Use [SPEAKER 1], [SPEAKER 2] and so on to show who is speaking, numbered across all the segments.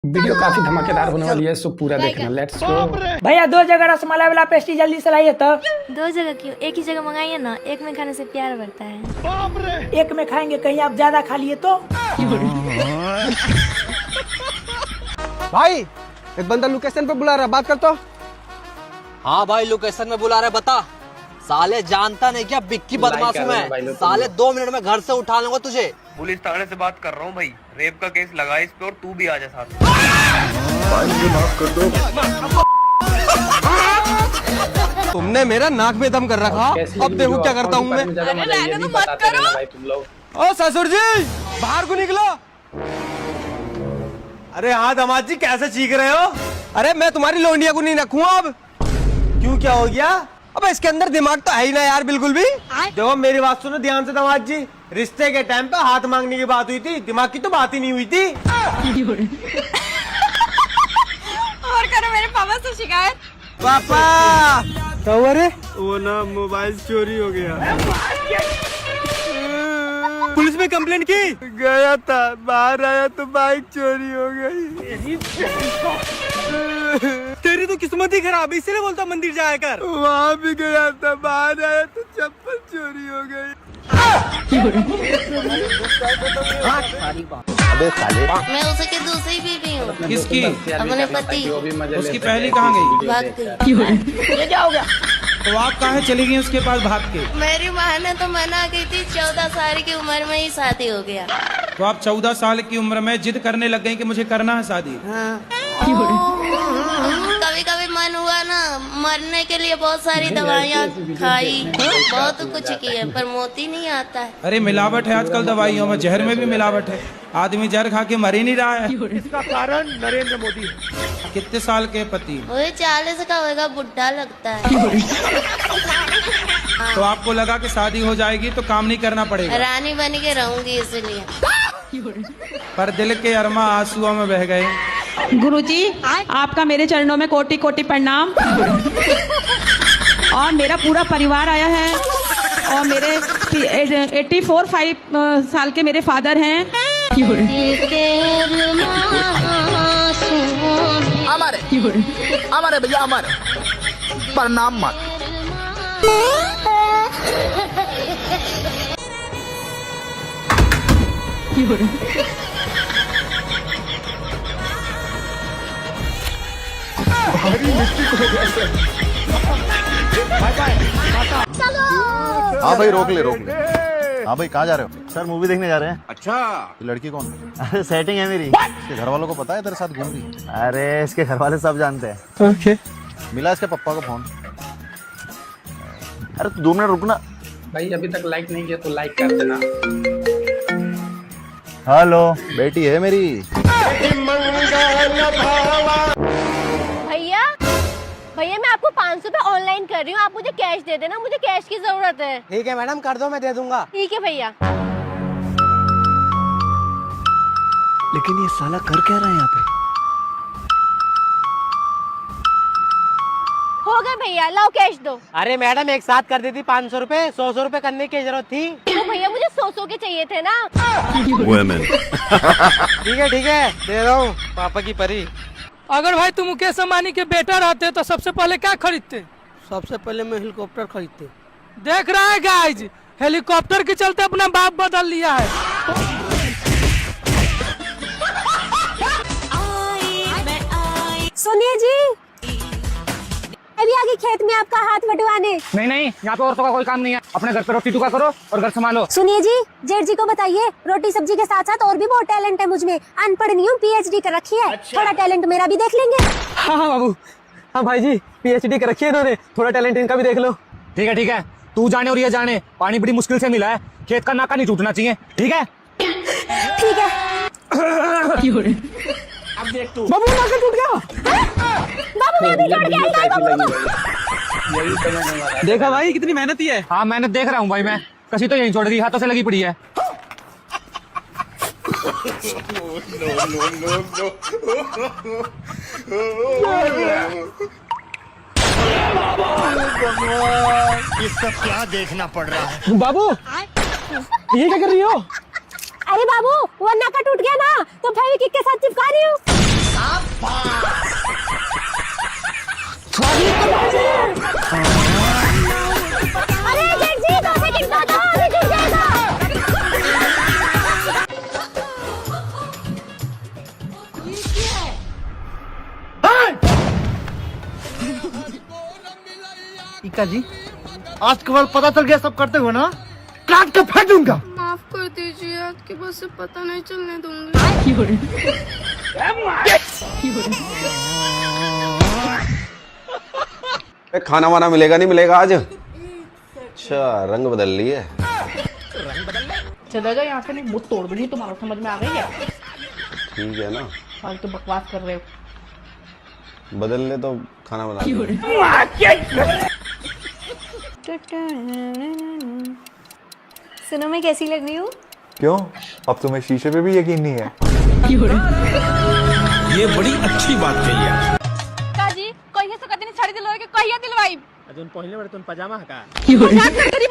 [SPEAKER 1] Video काफी धमाकेदार होने वाली है, सो पूरा देखना। Let's go.
[SPEAKER 2] भैया 2 जगह रसमलाई वाला पेस्ट्री जल्दी से लाइए तो।
[SPEAKER 3] 2 जगह क्यों, एक ही जगह मंगाइए ना, एक में खाने से प्यार बढ़ता है।
[SPEAKER 2] एक में खाएंगे, कहीं आप ज्यादा खा लिए तो।
[SPEAKER 4] भाई एक बंदा लोकेशन पे बुला रहा है, बात कर तो।
[SPEAKER 5] हाँ भाई लोकेशन में बुला रहे, बता। साले जानता नहीं क्या बिक्की बदमाश हूँ मैं। साले 2 मिनट में घर से उठा लूंगा तुझे।
[SPEAKER 6] पुलिस थाने से बात कर रहा हूँ भाई, रेप का केस लगा है इस पे और तू भी आ जा साथ।
[SPEAKER 4] तुमने मेरा नाक में दम कर रखा, अब देखो क्या करता हूँ मैं।
[SPEAKER 1] मत करो।
[SPEAKER 4] ओ ससुर जी बाहर को निकलो। अरे हाँ दामाद जी कैसे चीख रहे हो? अरे मैं तुम्हारी लौंडिया को नहीं रखूंगा अब। क्यों, क्या हो गया? अब इसके अंदर दिमाग तो है ही ना यार बिल्कुल भी। देखो मेरी बात सुनो ध्यान से दामाद जी, रिश्ते के टाइम पे हाथ मांगने की बात हुई थी, दिमाग की तो बात ही नहीं हुई थी।
[SPEAKER 3] और करो मेरे पापा से शिकायत।
[SPEAKER 4] पापा क्या हुआ रे? वो ना मोबाइल चोरी हो गया। पुलिस में कंप्लेंट की? गया था, बाहर आया तो बाइक चोरी हो गई। तेरी तो किस्मत ही खराब है, इसीलिए बोलता मंदिर जाया कर। वहाँ भी गया था, बाहर आया तो चप्पल चोरी हो गई।
[SPEAKER 7] मैं उसकी दूसरी बीवी हूँ।
[SPEAKER 8] किसकी?
[SPEAKER 7] अपने पति।
[SPEAKER 8] उसकी पहली कहाँ गई?
[SPEAKER 7] भाग गई।
[SPEAKER 2] ये क्या हो गया?
[SPEAKER 8] तो आप कहाँ चली गई उसके पास भाग के?
[SPEAKER 7] मेरी माँ ने तो मना की थी, 14 साल की उम्र में ही शादी हो गया।
[SPEAKER 8] तो आप 14 साल की उम्र में जिद करने लग गई कि मुझे करना है शादी?
[SPEAKER 7] हाँ। कभी कभी मन हुआ ना, मरने के लिए बहुत सारी दवाइयाँ खाई, बहुत कुछ किए, पर मोती नहीं आता है।
[SPEAKER 8] अरे मिलावट है आजकल दवाइयों में, जहर में भी मिलावट है। आदमी जहर खा के मर ही नहीं रहा है।
[SPEAKER 4] इसका कारण नरेंद्र मोदी।
[SPEAKER 8] कितने साल के पति?
[SPEAKER 7] वही 40 का होगा, बुढ़ा लगता है।
[SPEAKER 8] तो आपको लगा कि शादी हो जाएगी तो काम नहीं करना पड़ेगा?
[SPEAKER 7] रानी बन के रहूंगी इसलिए।
[SPEAKER 8] पर दिल के अरमा आंसुओं में बह गए।
[SPEAKER 9] गुरुजी आपका मेरे चरणों में कोटि कोटि प्रणाम। और मेरा पूरा परिवार आया है, और मेरे 84 साल के मेरे फादर हैं।
[SPEAKER 10] हमारे भैया हमारे प्रणाम मत।
[SPEAKER 11] हाँ भाई रोक ले। हाँ भाई कहाँ जा रहे हो? सर मूवी देखने जा रहे हैं।
[SPEAKER 10] अच्छा
[SPEAKER 11] ये लड़की कौन? अरे सेटिंग है मेरी। इसके घर वालों को पता है तेरे साथ घूम रही? अरे इसके घर वाले सब जानते हैं।
[SPEAKER 4] ओके।
[SPEAKER 11] मिला इसके पापा को फोन। अरे 2 मिनट रुकना।
[SPEAKER 1] भाई अभी तक लाइक नहीं किया तो लाइक कर देना।
[SPEAKER 11] हेलो बेटी है मेरी।
[SPEAKER 3] भैया मैं आपको 500 रुपए ऑनलाइन कर रही हूँ, आप मुझे कैश दे देना, मुझे कैश की जरूरत है।
[SPEAKER 4] ठीक है मैडम कर दो, मैं दे दूंगा।
[SPEAKER 3] ठीक है भैया।
[SPEAKER 4] लेकिन ये साला कर क्या रहा है यहाँ पे?
[SPEAKER 3] हो गए भैया, लाओ कैश दो।
[SPEAKER 4] अरे मैडम एक साथ कर देती 500 रुपए, 100 रुपए करने की जरूरत थी।
[SPEAKER 3] तो भैया मुझे 100 के चाहिए थे ना।
[SPEAKER 4] ठीक है दे रहा हूँ। पापा की परी।
[SPEAKER 2] अगर भाई तुम मुकेश अंबानी के बेटा रहते तो सबसे पहले क्या खरीदते?
[SPEAKER 4] सबसे पहले मैं हेलीकॉप्टर खरीदते।
[SPEAKER 2] देख रहा है गाइज, हेलीकॉप्टर के चलते अपना बाप बदल लिया है।
[SPEAKER 3] सुनिए जी, अभी आगे खेत में आपका हाथ बटवाने।
[SPEAKER 1] नहीं, यहाँ पे औरतों का कोई काम नहीं है। अपने घर पे रोटी टुका करो और घर संभालो।
[SPEAKER 3] सुनिए जी, जेठ जी को बताइए, रोटी सब्जी के साथ साथ और भी बहुत टैलेंट है मुझ में। अनपढ़ नहीं हूँ, PhD कर रखी है। थोड़ा टैलेंट मेरा भी देख लेंगे।
[SPEAKER 4] हाँ बाबू। हाँ भाई जी PhD कर रखी है इन्होंने, थोड़ा टैलेंट इनका भी देख लो।
[SPEAKER 5] ठीक है तू जाने और ये जाने, पानी बड़ी मुश्किल से मिला है, खेत का नाका नहीं टूटना चाहिए। ठीक है
[SPEAKER 1] अब देख तू।
[SPEAKER 4] बाबू नाका टूट गया।
[SPEAKER 3] बाबू मैं भी लौट के आई बाबू को।
[SPEAKER 1] यही समझ नहीं आ रहा।
[SPEAKER 4] देखा भाई कितनी मेहनती है।
[SPEAKER 5] हाँ मेहनत देख रहा हूँ भाई मैं, कसी तो यहीं छोड़ दी, हाथों से लगी पड़ी है।
[SPEAKER 10] ये सब क्या देखना पड़ रहा है?
[SPEAKER 4] बाबू ये क्या कर रही हो?
[SPEAKER 3] अरे बाबू वो नाका टूट गया ना, तो फेविक्विक के साथ चिपका रही हूँ।
[SPEAKER 10] इका जी, आज के बाद पता चल गया सब करते हो ना, काट के फेंक दूंगा।
[SPEAKER 7] माफ कर दीजिए, आपके बस से पता नहीं चलने दूंगी।
[SPEAKER 12] खाना वाना मिलेगा नहीं मिलेगा आज? अच्छा रंग बदल लिए।
[SPEAKER 9] चला जाओ यहाँ से, नहीं मुंह तोड़ दूंगी तुम्हारा, समझ में आ गई है?
[SPEAKER 12] ठीक है ना,
[SPEAKER 9] फालतू बकवास कर रहे हो।
[SPEAKER 12] बदल ले तो खाना बना ले।
[SPEAKER 3] सुनो, मैं कैसी लग रही हूँ?
[SPEAKER 11] क्यों, अब तुम्हें शीशे पे भी यकीन नहीं है?
[SPEAKER 8] ये बड़ी अच्छी बात कही है।
[SPEAKER 9] काजी कहिया से कतनी साड़ी दिलवाए के कहिया दिलवाई?
[SPEAKER 10] अजून पहले बड़े तुम पजामा हका।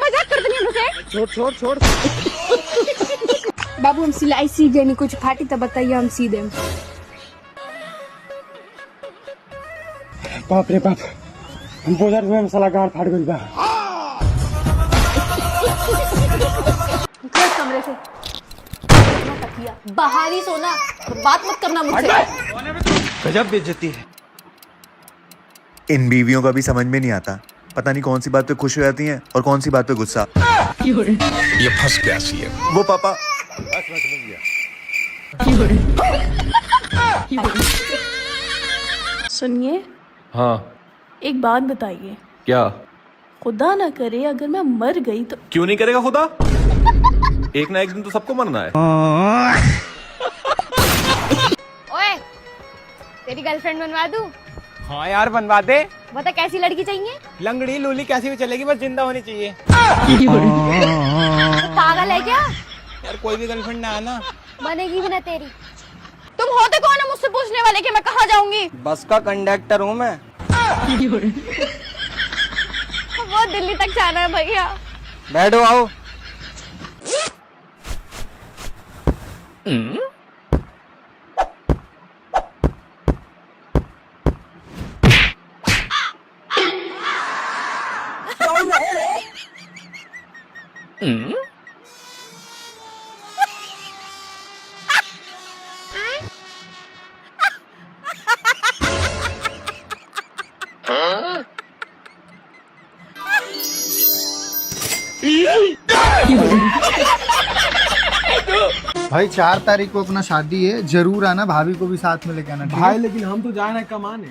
[SPEAKER 9] मजाक कर दनी हमसे।
[SPEAKER 10] छोड़।
[SPEAKER 3] बाबू हम सिलाई सीख गए, नहीं कुछ फाटी तो बताइए, हम सी दें।
[SPEAKER 10] बाप रे बाप, हम बोझर में मसाला गाड़ फाड़ गई बा।
[SPEAKER 9] कमरे से बाहर ही सोना, बात मत करना मुझसे।
[SPEAKER 4] गजब बेइज्जती है।
[SPEAKER 11] इन बीवियों का भी समझ में नहीं आता, पता नहीं कौन सी बात पे खुश हो जाती हैं और कौन सी बात पे गुस्सा।
[SPEAKER 8] ये फंस गया सी है।
[SPEAKER 11] वो पापा,
[SPEAKER 9] सुनिए,
[SPEAKER 12] हाँ
[SPEAKER 9] एक बात बताइए।
[SPEAKER 12] क्या?
[SPEAKER 9] खुदा ना करे अगर मैं मर गई तो?
[SPEAKER 12] क्यों नहीं करेगा खुदा, एक ना एक दिन तो सबको मरना है।
[SPEAKER 3] ओए, तेरी गर्लफ्रेंड बनवा दूं?
[SPEAKER 4] हाँ यार बनवा दे।
[SPEAKER 3] बता कैसी लड़की चाहिए?
[SPEAKER 4] लंगड़ी लूली कैसी भी चलेगी, बस जिंदा होनी चाहिए।
[SPEAKER 3] पागल है क्या?
[SPEAKER 4] यार कोई भी गर्लफ्रेंड ना आना।
[SPEAKER 3] बनेगी भी ना तेरी।
[SPEAKER 9] तुम होते कौन है मुझसे पूछने वाले कि मैं कहाँ जाऊंगी?
[SPEAKER 4] बस का कंडक्टर हूँ मैं।
[SPEAKER 3] वो दिल्ली तक जाना है भैया।
[SPEAKER 4] बैठो आओ।
[SPEAKER 10] भाई 4 तारीख को अपना शादी है, जरूर आना, भाभी को भी साथ में लेके आना। भाई लेकिन हम तो जा रहे हैं कमाने।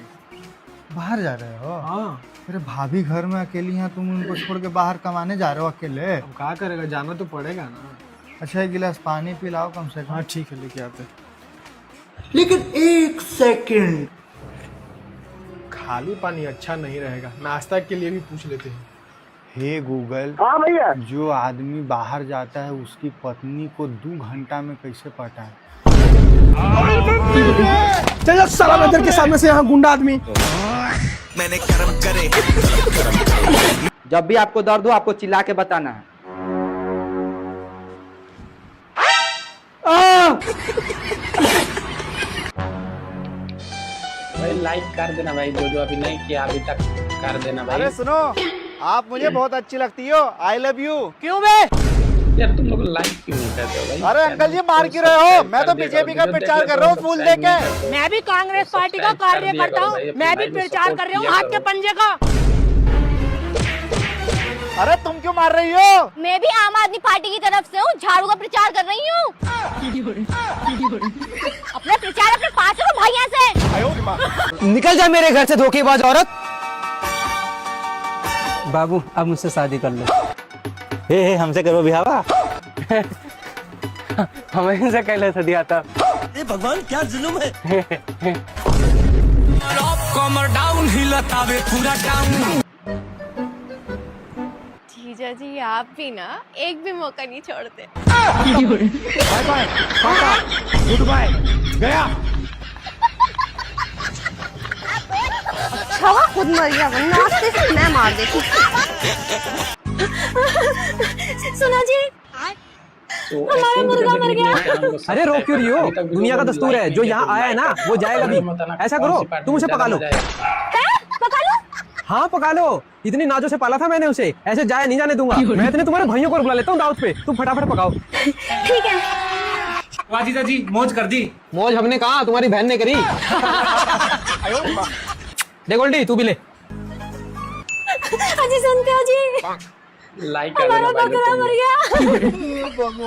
[SPEAKER 10] बाहर जा रहे हो? हाँ। अरे भाभी घर में अकेली हैं, तुम उनको छोड़ के बाहर कमाने जा रहे हो अकेले? अब क्या करेगा, जाना तो पड़ेगा ना। अच्छा एक गिलास पानी पिलाओ कम से कम। हाँ ठीक है, लेके आते। लेकिन 1 सेकंड, खाली पानी अच्छा नहीं रहेगा, नाश्ता के लिए भी पूछ लेते हैं। हे गूगल, हाँ भैया, जो आदमी बाहर जाता है उसकी पत्नी को 2 घंटा में कैसे पटाए? चल साला नजर के सामने से, यहाँ गुंडा आदमी।
[SPEAKER 4] मैंने कर्म करे। जब भी आपको दर्द हो आपको चिल्ला के बताना है।
[SPEAKER 1] भाई लाइक कर देना भाई, जो अभी नहीं किया अभी तक कर देना भाई।
[SPEAKER 10] अरे सुनो, आप मुझे बहुत अच्छी लगती हो, आई लव यू। क्यों बे?
[SPEAKER 1] यार तुम लोग लाइक क्यों नहीं करते हो भाई?
[SPEAKER 10] अरे अंकल जी मार क्यों रहे हो? मैं तो बीजेपी का प्रचार कर रहा हूँ फूल देके।
[SPEAKER 2] मैं भी कांग्रेस पार्टी का कार्यकर्ता हूँ, मैं भी प्रचार कर रही हूँ हाथ के पंजे का।
[SPEAKER 10] अरे तुम क्यों मार रही हो?
[SPEAKER 3] मैं भी आम आदमी पार्टी की तरफ से हूँ, झाड़ू का प्रचार कर रही हूँ। अपना प्रचार अपने पास रखो भाई, यहाँ से
[SPEAKER 4] निकल जा मेरे घर से धोखेबाज औरत। बाबू अब मुझसे शादी कर लो।
[SPEAKER 11] हे हमसे करो बिहावा।
[SPEAKER 4] हमें से कहले से दिया था।
[SPEAKER 10] ये भगवान क्या जुल्म है।
[SPEAKER 2] कमर डाउन हिलता वे पूरा डाउन।
[SPEAKER 3] जीजा जी आप भी ना एक भी मौका नहीं छोड़ते।
[SPEAKER 10] बाय बाय, गुड बाय, गया।
[SPEAKER 3] अच्छा खुद मर गया, नाश्ते से मैं मार देती। सुना जी, हमारा मुर्गा मर गया।
[SPEAKER 4] अरे रो क्यों रही हो? दुनिया का दस्तूर है, जो यहाँ आया है ना वो जाएगा भी। ऐसा करो तुम उसे पका लो।
[SPEAKER 3] पका लो?
[SPEAKER 4] हाँ पका लो, इतनी नाजों से पाला था मैंने उसे, ऐसे जाया नहीं जाने दूंगा। मैं इतने तुम्हारे भाइयों को बुला लेता हूँ दावत पे, तुम फटाफट पकाओ।
[SPEAKER 3] ठीक है।
[SPEAKER 1] वाह जीजा जी, मौज कर दी।
[SPEAKER 4] मौज हमने कहा, तुम्हारी बहन ने करी। दे गोल्डी तू भी ले।
[SPEAKER 3] जी सुनते हो जी? हमारा बकरा मर गया।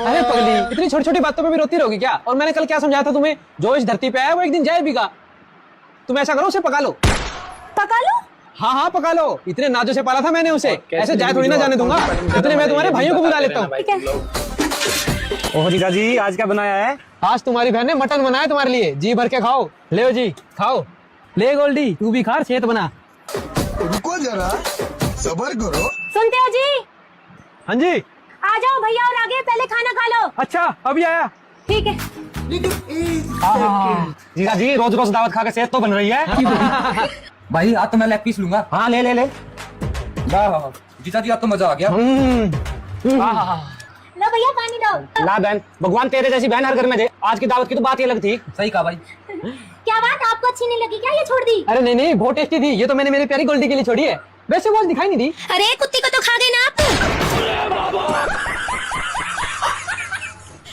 [SPEAKER 2] अरे पगली, इतनी छोटी छोटी बातों पे भी रोती रहोगी क्या? और मैंने कल क्या समझाया था तुम्हें? जो इस धरती पे आया वो एक दिन जाएगा। तुम ऐसा करो, उसे पका लो।
[SPEAKER 3] पका लो?
[SPEAKER 2] हाँ हाँ पका लो। इतने नाजों से पाला था मैंने उसे, ऐसे जाए थोड़ी ना जाने दूंगा। इतने मैं तुम्हारे भाइयों को बुला लेता हूँ।
[SPEAKER 1] ओह जीजा जी, आज क्या बनाया है?
[SPEAKER 2] आज तुम्हारी बहन ने मटन बनाया तुम्हारे लिए, जी भर के खाओ। ले जी खाओ। ले गोल्डी, तू भी खा, सेहत बना।
[SPEAKER 13] रुको जरा, सब्र करो।
[SPEAKER 3] सुनते हो जी?
[SPEAKER 1] हाँ जी।
[SPEAKER 3] आ जाओ भैया और आगे, पहले खाना खा लो।
[SPEAKER 1] अच्छा अभी आया।
[SPEAKER 3] ठीक है।
[SPEAKER 1] जीजा जी, रोज रोज दावत खा के सेहत तो बन रही है।
[SPEAKER 5] भाई आज तो मैं लेग पीस लूंगा।
[SPEAKER 1] हाँ ले ले ले।
[SPEAKER 5] जीजा जी आज तो मजा आ गया।
[SPEAKER 3] लो भैया पानी दो।
[SPEAKER 1] ला बहन, भगवान तेरे जैसी बहन हर घर में दे। आज की दावत की तो बात ही अलग थी।
[SPEAKER 5] सही कहा भाई।
[SPEAKER 3] क्या बात, आपको अच्छी नहीं लगी क्या? ये छोड़ दी?
[SPEAKER 2] अरे नहीं नहीं, बहुत टेस्टी थी। ये तो मैंने मेरी प्यारी गोल्डी के लिए छोड़ी है। वैसे वो आज दिखाई नहीं दी।
[SPEAKER 3] अरे कुत्ती को तो खा गए ना आप।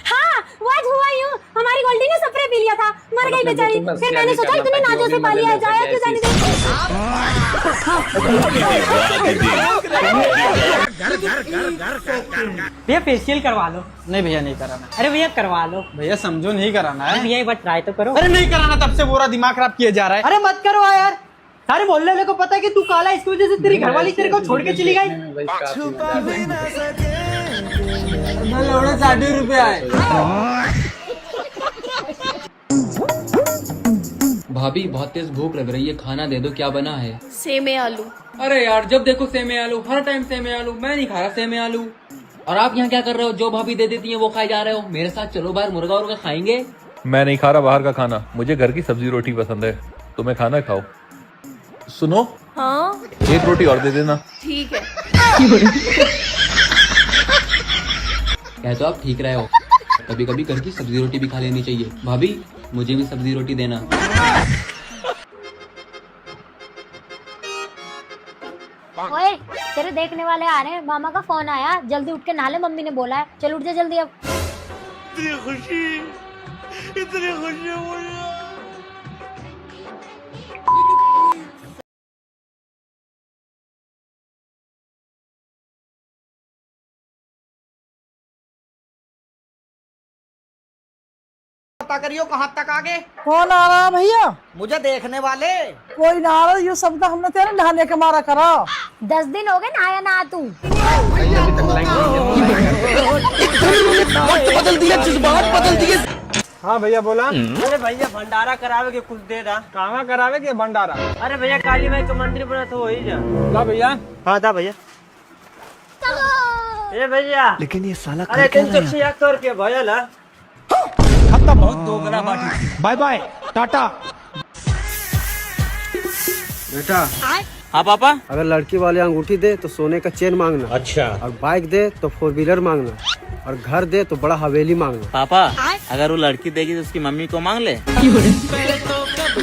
[SPEAKER 3] हाँ वो आज हुआ यूं, हमारी गोल्डी ने स्प्रे पी लिया था, मर गई बेचारी। फिर मैंने सोचा इतने नाजों से पाली है, जाया क्यों जाने दे।
[SPEAKER 2] भैया फेशियल करवा लो। नहीं भैया नहीं कराना। अरे भैया करवा लो। भैया समझो नहीं कराना है। भैया एक बार ट्राई तो करो। अरे नहीं कराना, तब से पूरा दिमाग खराब किया जा रहा है। अरे मत करो यार, सारे मोहल्ले वाले को पता है कि तू काला है, इसकी वजह से तेरी घरवाली तेरे को छोड़ के चली गई। 60 रुपया है।
[SPEAKER 5] भाभी बहुत तेज भूख लग रही है, खाना दे दो। क्या बना है?
[SPEAKER 7] सेमे आलू।
[SPEAKER 5] अरे यार जब देखो सेमे आलू, हर टाइम सेमे आलू। मैं नहीं खा रहा सेमे आलू। और आप यहाँ क्या कर रहे हो? जो भाभी दे देती है वो खाए जा रहे हो। मेरे साथ चलो, बाहर मुर्गा उर्गा खाएंगे।
[SPEAKER 14] मैं नहीं खा रहा बाहर का खाना, मुझे घर की सब्जी रोटी पसंद है। तुम्हें खाना खाओ। सुनो,
[SPEAKER 7] हाँ
[SPEAKER 14] एक रोटी और दे देना।
[SPEAKER 7] ठीक है।
[SPEAKER 5] कह तो आप ठीक रहे हो, कभी कभी घर की सब्जी रोटी भी खा लेनी चाहिए। भाभी मुझे भी सब्जी रोटी देना।
[SPEAKER 3] ओए तेरे देखने वाले आ रहे हैं, मामा का फोन आया, जल्दी उठ के नहा ले, मम्मी ने बोला है। चल उठ जा जल्दी अब।
[SPEAKER 13] इतनी खुशी मुझे।
[SPEAKER 2] पता करियो कहाँ तक आगे।
[SPEAKER 15] कौन आ रहा है भैया?
[SPEAKER 2] मुझे देखने वाले।
[SPEAKER 15] कोई ना आ रहा, ये सब हमने तेरे नहाने के मारा करा।
[SPEAKER 3] 10 दिन हो गए नहाया ना तू।
[SPEAKER 2] बदल दिया, जज्बात बदल दिए।
[SPEAKER 4] हाँ भैया बोला।
[SPEAKER 2] अरे भैया भंडारा करावे के कुछ दे दा।
[SPEAKER 4] कहाँ करावे के भंडारा?
[SPEAKER 2] अरे भैया काली माई का मंदिर बना तो वही जा।
[SPEAKER 4] ला भैया।
[SPEAKER 2] हाँ था भैया। ए भैया,
[SPEAKER 13] लेकिन ये साला
[SPEAKER 2] अरे 376 रुपया भैया ला।
[SPEAKER 4] खत्म, बहुत दोगला बाटी। Bye bye, Tata.
[SPEAKER 10] बेटा
[SPEAKER 2] हाँ पापा।
[SPEAKER 10] अगर लड़की वाले अंगूठी दे तो सोने का चेन मांगना।
[SPEAKER 2] अच्छा।
[SPEAKER 10] और बाइक दे तो 4 व्हीलर मांगना। और घर दे तो बड़ा हवेली मांगना।
[SPEAKER 2] पापा अगर वो लड़की देगी तो उसकी मम्मी को मांग ले।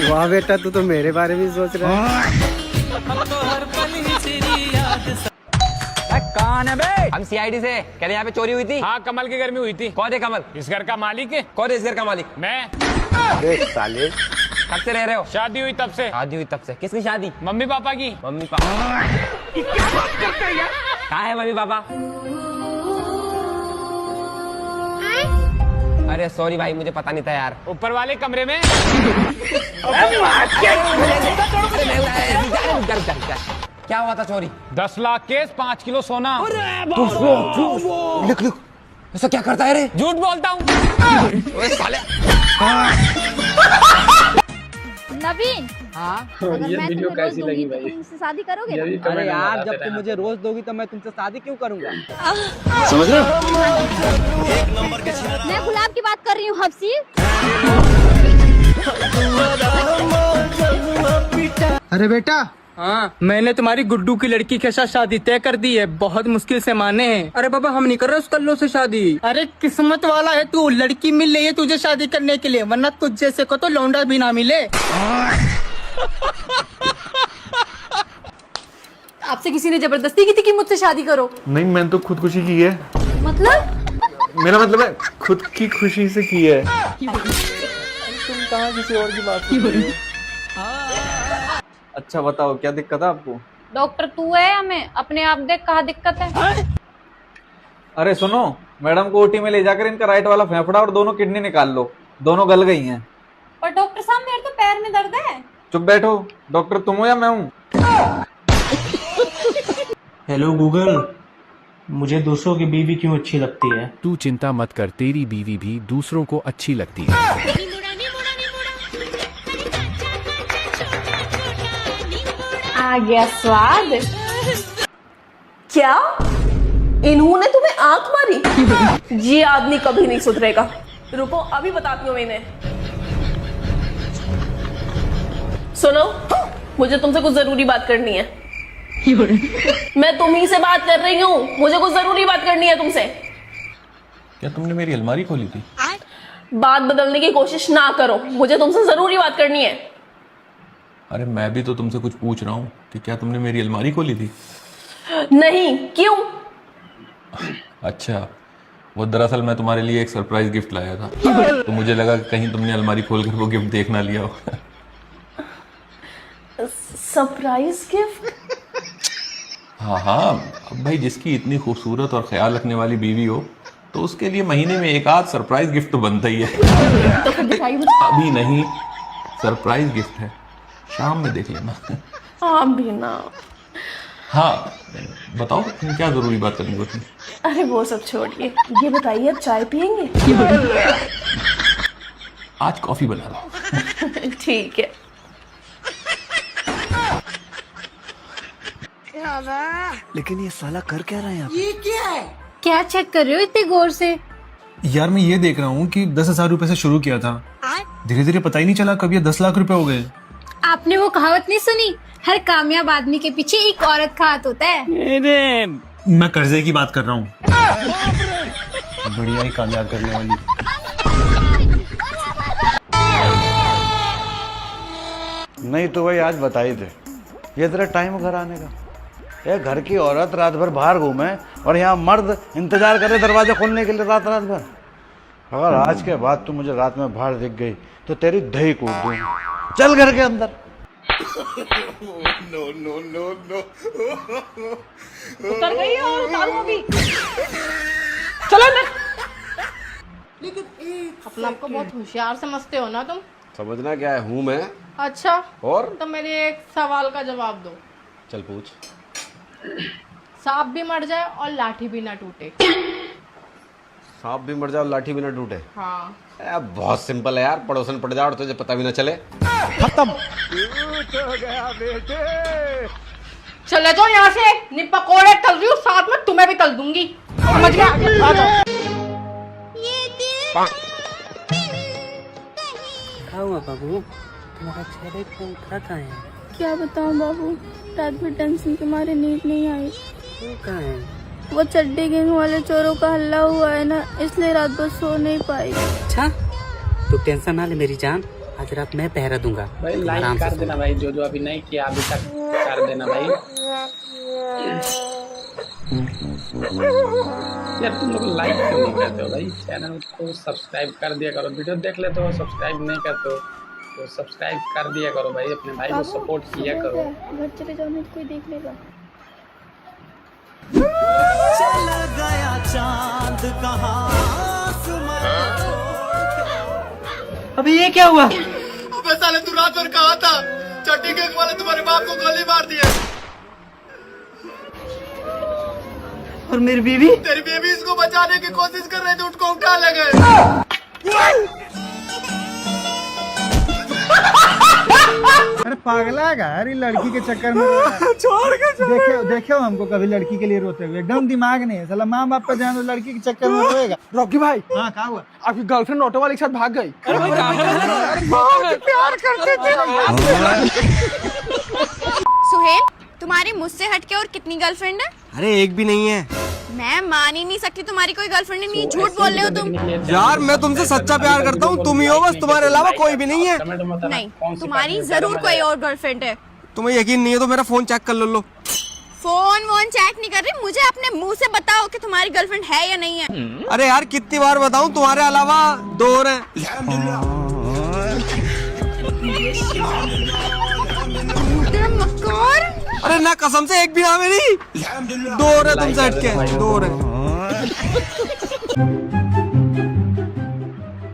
[SPEAKER 10] वाह बेटा, तू तो मेरे बारे में सोच रहा है।
[SPEAKER 1] कौन है बे? हम सीआईडी से कह रहे यहाँ पे चोरी हुई थी।
[SPEAKER 4] हाँ कमल के घर में हुई थी।
[SPEAKER 1] कौन है कमल?
[SPEAKER 4] इस घर का मालिक है।
[SPEAKER 1] कौन है इस घर का मालिक?
[SPEAKER 4] मैं।
[SPEAKER 10] देख साले,
[SPEAKER 1] कब से रह रहे हो?
[SPEAKER 4] शादी हुई तब से।
[SPEAKER 1] शादी हुई तब से? किसकी शादी?
[SPEAKER 4] मम्मी पापा की।
[SPEAKER 1] Mummy papa. कहाँ है मम्मी पापा? अरे सॉरी भाई, मुझे पता नहीं था यार।
[SPEAKER 4] ऊपर वाले कमरे में।
[SPEAKER 1] क्या हुआ था चोरी?
[SPEAKER 4] 10 लाख केस, 5 किलो सोना।
[SPEAKER 1] लिख लिख। ऐसा क्या करता है रे?
[SPEAKER 4] झूठ बोलता हूँ।
[SPEAKER 3] नवीन,
[SPEAKER 2] हाँ
[SPEAKER 3] ये वीडियो कैसी लगी भाई? तुमसे शादी करोगे ना?
[SPEAKER 2] अरे यार, जब तुम मुझे रोज दोगी तो मैं तुमसे शादी क्यों करूंगा?
[SPEAKER 1] समझ रहे हो?
[SPEAKER 3] मैं गुलाब की बात कर रही हूँ हफ्सी।
[SPEAKER 10] अरे बेटा,
[SPEAKER 2] हाँ मैंने तुम्हारी गुड्डू की लड़की के साथ शादी तय कर दी है, बहुत मुश्किल से माने हैं। अरे बाबा हम नहीं कर रहे उस कल्लो से शादी। अरे किस्मत वाला है तू, लड़की मिल रही है तुझे शादी करने के लिए, वरना तुझ जैसे को तो लौंडा भी ना मिले।
[SPEAKER 3] आपसे किसी ने जबरदस्ती की थी कि मुझसे शादी करो?
[SPEAKER 14] नहीं, मैंने तो खुदकुशी की है।
[SPEAKER 3] मतलब?
[SPEAKER 14] मेरा मतलब है खुद की खुशी से की है।
[SPEAKER 2] तुम कहाँ किसी और की बात कर रहे हो?
[SPEAKER 11] अच्छा बताओ, क्या दिक्कत है आपको?
[SPEAKER 16] डॉक्टर तू है या मैं? अपने आप देख कहाँ दिक्कत है।
[SPEAKER 17] अरे सुनो, मैडम को ओटी में ले जाकर इनका राइट वाला फेफड़ा और दोनों किडनी निकाल लो, दोनों गल गई हैं।
[SPEAKER 16] पर डॉक्टर साहब मेरे तो पैर में दर्द है।
[SPEAKER 17] चुप बैठो, डॉक्टर तुम हो या मैं हूँ?
[SPEAKER 18] हेलो गूगल, मुझे दूसरों की बीवी क्यों अच्छी लगती है?
[SPEAKER 19] तू चिंता मत कर, तेरी बीवी भी दूसरों को अच्छी लगती है।
[SPEAKER 20] आ गया स्वाद। क्या इन्होंने तुम्हें आंख मारी? ये आदमी कभी नहीं सुधरेगा। रुको अभी बताती हूँ इन्हें। सुनो, मुझे तुमसे कुछ जरूरी बात करनी है। मैं तुम्ही से बात कर रही हूँ, मुझे कुछ जरूरी बात करनी है तुमसे।
[SPEAKER 14] क्या तुमने मेरी अलमारी खोली थी?
[SPEAKER 20] बात बदलने की कोशिश ना करो, मुझे तुमसे जरूरी बात करनी है।
[SPEAKER 14] अरे मैं भी तो तुमसे कुछ पूछ रहा हूँ कि क्या तुमने मेरी अलमारी खोली थी?
[SPEAKER 20] नहीं, क्यों?
[SPEAKER 14] अच्छा, वो दरअसल मैं तुम्हारे लिए एक सरप्राइज गिफ्ट लाया था, तो मुझे लगा कि कहीं तुमने अलमारी खोलकर वो गिफ्ट देख ना लिया हो।
[SPEAKER 20] Surprise gift?
[SPEAKER 14] हाँ हाँ, अब भाई जिसकी इतनी खूबसूरत और ख्याल रखने वाली बीवी हो तो उसके लिए महीने में एक आध सरप्राइज गिफ्ट तो बनता ही है।
[SPEAKER 20] तो फिर दिखाई
[SPEAKER 14] अभी नहीं, सरप्राइज गिफ्ट है, शाम में देख लेना।
[SPEAKER 20] हाँ भी ना।
[SPEAKER 14] हाँ बताओ, तुम क्या जरूरी बात करनी होती?
[SPEAKER 20] अरे वो सब छोड़िए, ये बताइए अब चाय पियेंगे?
[SPEAKER 14] आज कॉफी बना लो।
[SPEAKER 20] ठीक है।
[SPEAKER 11] लेकिन ये साला कर क्या रहा है यहाँ पे?
[SPEAKER 3] ये क्या है? क्या चेक कर रहे हो इतने गौर से?
[SPEAKER 18] यार मैं ये देख रहा हूँ कि 10,000 रुपए से शुरू किया था, धीरे धीरे पता ही नहीं चला कब ये 10 लाख रुपए हो गए।
[SPEAKER 3] आपने वो कहावत नहीं सुनी, हर कामयाब आदमी के पीछे एक औरत का हाथ होता है?
[SPEAKER 18] अरे मैं कर्जे की बात कर रहा हूँ। बढ़िया ही कामयाब करने वाली।
[SPEAKER 11] नहीं तो भाई आज बता ही दे, ये तेरा टाइम घर आने का। ये घर की औरत रात भर बाहर घूमे और यहाँ मर्द इंतजार करे दरवाजा खोलने के लिए रात भर। अगर आज के बाद तू मुझे रात में बाहर दिख गई तो तेरी दही कूट दूंगी। चल घर के अंदर।
[SPEAKER 13] No no no no.
[SPEAKER 20] उतर गई और उतारूं अभी। चलो ना।
[SPEAKER 16] अपने आप को बहुत होशियार समझते हो ना तुम?
[SPEAKER 12] समझना क्या है, हूँ मैं।
[SPEAKER 16] अच्छा,
[SPEAKER 12] और
[SPEAKER 16] तो मेरे एक सवाल का जवाब दो।
[SPEAKER 12] चल पूछ।
[SPEAKER 16] सांप भी मर जाए और लाठी भी ना टूटे।
[SPEAKER 12] सांप भी मर जाए और लाठी भी ना टूटे?
[SPEAKER 16] हाँ।
[SPEAKER 12] बहुत सिंपल है यार, पड़ोसन पड़ जाओ और तुझे पता भी ना चले।
[SPEAKER 18] खत्म।
[SPEAKER 13] गया बेटे।
[SPEAKER 16] चले जाओ यहाँ से, नहीं पकोड़े तल रही हूँ, साथ में तुम्हें भी तल दूंगी। समझ गया? आ जाओ।
[SPEAKER 2] बाबू, तुम्हारा चेहरा इतना उतरा कहाँ है?
[SPEAKER 21] क्या बताऊं बाबू, रात में टेंशन के मारे नींद नहीं आई।
[SPEAKER 2] वो कहाँ है?
[SPEAKER 21] वो चड्डी गैंग वाले चोरों का हल्ला हुआ है ना, इसलिए रात भर सो नहीं पाई।
[SPEAKER 2] अच्छा, तू टेंशन ना ले मेरी जान, आज रात मैं पहरा दूंगा।
[SPEAKER 22] भाई लाइक कर देना भाई, जो जो अभी नहीं किया अभी तक कर देना भाई। यार तुम लोग लाइक क्यों नहीं करते हो भाई? चैनल को सब्सक्राइब कर दिया करो, वीडियो देख लेते हो सब्सक्राइब नहीं करते हो तो सब्सक्राइब कर दिया करो भाई, अपने भाई को सपोर्ट किया करो।
[SPEAKER 21] घर चले जाओ, नहीं तो कोई देख लेगा।
[SPEAKER 2] चल गया चांद कहाँ? अभी ये क्या हुआ?
[SPEAKER 13] अबे साले तू रात भर कहाँ था? चड्डी गैंग वाले तुम्हारे बाप को गोली मार दिया।
[SPEAKER 2] और मेरी बीवी?
[SPEAKER 13] तेरी बीवी इसको बचाने की कोशिश कर रहे थे, उसको उठा ले गए।
[SPEAKER 10] अरे पागला है यार, ये लड़की के चक्कर में छोड़ के देखो हमको कभी लड़की के लिए रोते हुए, एकदम दिमाग नहीं है साला। माँ बाप का जान, लड़की के चक्कर में रोएगा।
[SPEAKER 22] रॉकी भाई,
[SPEAKER 10] हाँ क्या हुआ?
[SPEAKER 22] आपकी गर्लफ्रेंड ऑटो वाले के साथ भाग गई।
[SPEAKER 21] प्यार करते थे।
[SPEAKER 23] सुहेल, तुम्हारी मुझसे हटके और कितनी गर्लफ्रेंड है?
[SPEAKER 4] अरे एक भी नहीं है।
[SPEAKER 23] मैं मान ही नहीं सकती तुम्हारी कोई गर्लफ्रेंड नहीं। झूठ बोल रहे हो तुम।
[SPEAKER 4] यार मैं तुमसे सच्चा प्यार करता हूँ, तुम ही हो बस, तुम्हारे अलावा कोई भी नहीं है।
[SPEAKER 23] नहीं, तुम्हारी जरूर कोई और गर्लफ्रेंड है।
[SPEAKER 4] तुम्हें यकीन नहीं है तो मेरा फोन चेक कर लो।
[SPEAKER 23] फोन वोन चेक नहीं कर रही, मुझे अपने मुंह से बताओ कि तुम्हारी गर्लफ्रेंड है या नहीं है।
[SPEAKER 4] अरे यार कितनी बार बताऊं, तुम्हारे अलावा 2 और हैं।
[SPEAKER 23] मक्कार।
[SPEAKER 4] अरे अरे ना कसम से एक भी ना मेरी। दो और है तुमसे हटके, दो और है।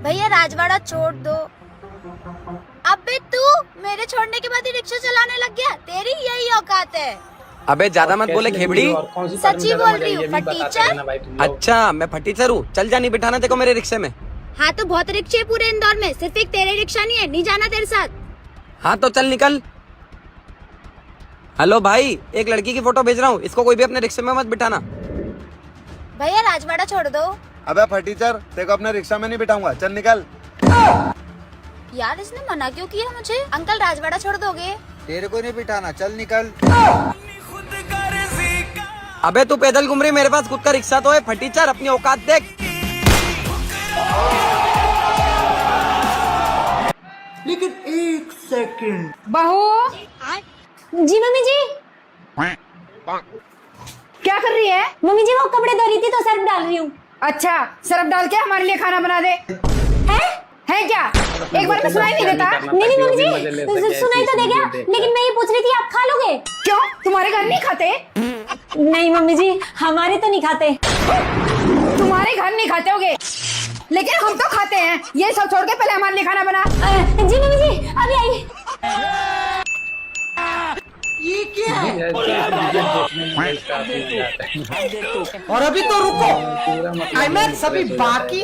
[SPEAKER 23] भैया राजवाड़ा छोड़ दो। अबे तू मेरे छोड़ने के बाद ही रिक्शा चलाने लग गया, तेरी यही औकात है।
[SPEAKER 4] अबे ज्यादा मत बोले खेबड़ी।
[SPEAKER 23] सच्ची बोल रही हूँ फटीचर।
[SPEAKER 4] अच्छा मैं फटीचर हूँ, चल जा, नहीं बिठाना देखो मेरे रिक्शे में।
[SPEAKER 23] हाँ तो बहुत रिक्शे पूरे इंदौर में, सिर्फ एक तेरे रिक्शा नहीं है, नहीं जाना तेरे साथ।
[SPEAKER 4] हाँ तो चल निकल। हेलो भाई, एक लड़की की फोटो भेज रहा हूँ, इसको कोई भी अपने रिक्शे में मत बिठाना।
[SPEAKER 23] भैया राजवाड़ा छोड़ दो।
[SPEAKER 12] अबे फटीचर, देखो अपने रिक्शा में नहीं बिठाऊंगा, चल निकल।
[SPEAKER 23] यार इसने मना क्यों किया मुझे? अंकल राजवाड़ा छोड़ दोगे?
[SPEAKER 12] तेरे को नहीं बिठाना, चल निकल।
[SPEAKER 4] अबे तू पैदल घूम रही, मेरे पास खुद का रिक्शा तो है। फटीचर अपनी औकात देख।
[SPEAKER 15] लेकिन एक सेकंड।
[SPEAKER 21] बहू
[SPEAKER 3] जी मम्मी जी।
[SPEAKER 21] क्या कर रही है?
[SPEAKER 3] मम्मी जी वो कपड़े धो रही थी तो सर्फ डाल रही हूँ।
[SPEAKER 21] अच्छा सर्फ डाल के हमारे लिए खाना बना दे। है क्या? एक बार में सुनाई नहीं देता?
[SPEAKER 3] नहीं मम्मी जी, सुनाई तो दे गया, लेकिन मैं ये पूछ रही थी आप खा लोगे?
[SPEAKER 21] क्यों, तुम्हारे घर नहीं खाते?
[SPEAKER 3] नहीं मम्मी जी, हमारे तो नहीं खाते।
[SPEAKER 21] तुम्हारे घर नहीं खाते होगे, लेकिन हम तो खाते हैं। ये सब छोड़ के पहले हमारे लिए खाना बना।
[SPEAKER 3] जी मम्मी जी अभी आई।
[SPEAKER 15] ये क्या है?
[SPEAKER 2] और अभी तो रुको, अहमद सभी बाकी।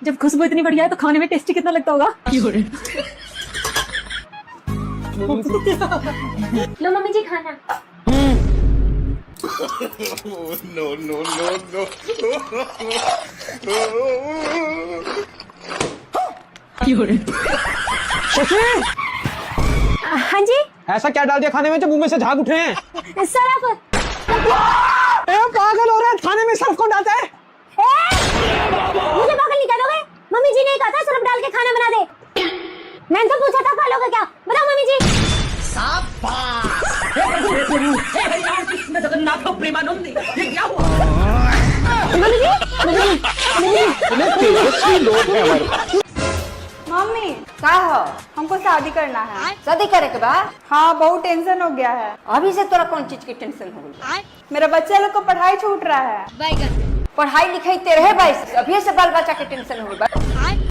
[SPEAKER 21] जब खुशबू इतनी बढ़िया है तो खाने में टेस्टी कितना लगता होगा।
[SPEAKER 3] लो मम्मी जी खाना।
[SPEAKER 12] No no no no.
[SPEAKER 3] हाँ जी।
[SPEAKER 2] ऐसा क्या डाल दिया खाने में जो मुंह में से झाग उठ रहे हैं?
[SPEAKER 3] सर्फ।
[SPEAKER 2] पागल हो रहा है, खाने में सर्फ कौन डालता है?
[SPEAKER 3] मुझे पागल नहीं कह दोगे? मम्मी जी ने कहा था सर्फ डाल के खाना बना दे। मैंने तो पूछा था खा लोगे क्या? बताओ मम्मी जी।
[SPEAKER 21] मम्मी क्या हो? हमको शादी करना है। शादी करे के बाद? हाँ बहुत टेंशन हो गया है। अभी से तोरा कौन चीज की टेंशन हो गई? मेरा बच्चा लोग को पढ़ाई छूट रहा है। पढ़ाई लिखाई तेरे है भाई, अभी से बाल बच्चा की टेंशन हो गई।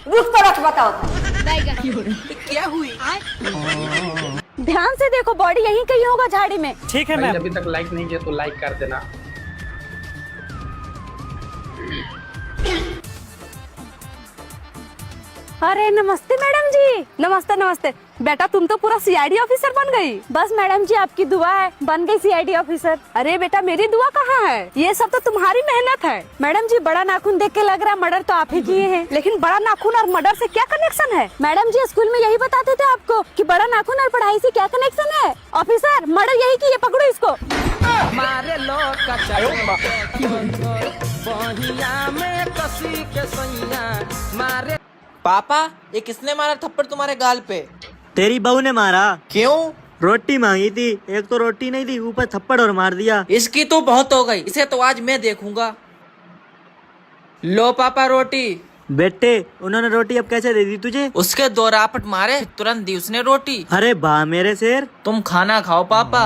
[SPEAKER 21] रुक तो रख बताओ क्या हुई?
[SPEAKER 3] ध्यान से देखो, बॉडी यहीं कहीं होगा झाड़ी में।
[SPEAKER 2] ठीक है मैम।
[SPEAKER 22] अभी तक लाइक नहीं किया तो लाइक कर देना।
[SPEAKER 21] अरे नमस्ते मैडम जी। नमस्ते नमस्ते। बेटा तुम तो पूरा सीआईडी ऑफिसर बन गई। बस मैडम जी आपकी दुआ है, बन गई सीआईडी ऑफिसर। अरे बेटा मेरी दुआ कहाँ है? ये सब तो तुम्हारी मेहनत है। मैडम जी बड़ा नाखून देख के लग रहा है मर्डर तो आप ही किए हैं, लेकिन बड़ा नाखून और मर्डर से क्या कनेक्शन है? मैडम जी स्कूल में यही बताते थे आपको कि बड़ा नाखून और पढ़ाई से क्या कनेक्शन है। ऑफिसर मर्डर यही किए, पकड़ो इसको।
[SPEAKER 2] मारे लोग का में कसी के सैया मारे।
[SPEAKER 6] पापा ये किसने मारा थप्पड़ तुम्हारे गाल पे?
[SPEAKER 8] तेरी बहू ने मारा।
[SPEAKER 6] क्यों?
[SPEAKER 8] रोटी मांगी थी, एक तो रोटी नहीं दी, ऊपर थप्पड़ और मार दिया।
[SPEAKER 6] इसकी तो बहुत हो गई, इसे तो आज मैं देखूंगा। लो पापा रोटी।
[SPEAKER 8] बेटे उन्होंने रोटी अब कैसे दे दी तुझे?
[SPEAKER 6] उसके दो रापट मारे, तुरंत दी उसने रोटी।
[SPEAKER 8] अरे वाह मेरे शेर।
[SPEAKER 6] तुम खाना खाओ पापा।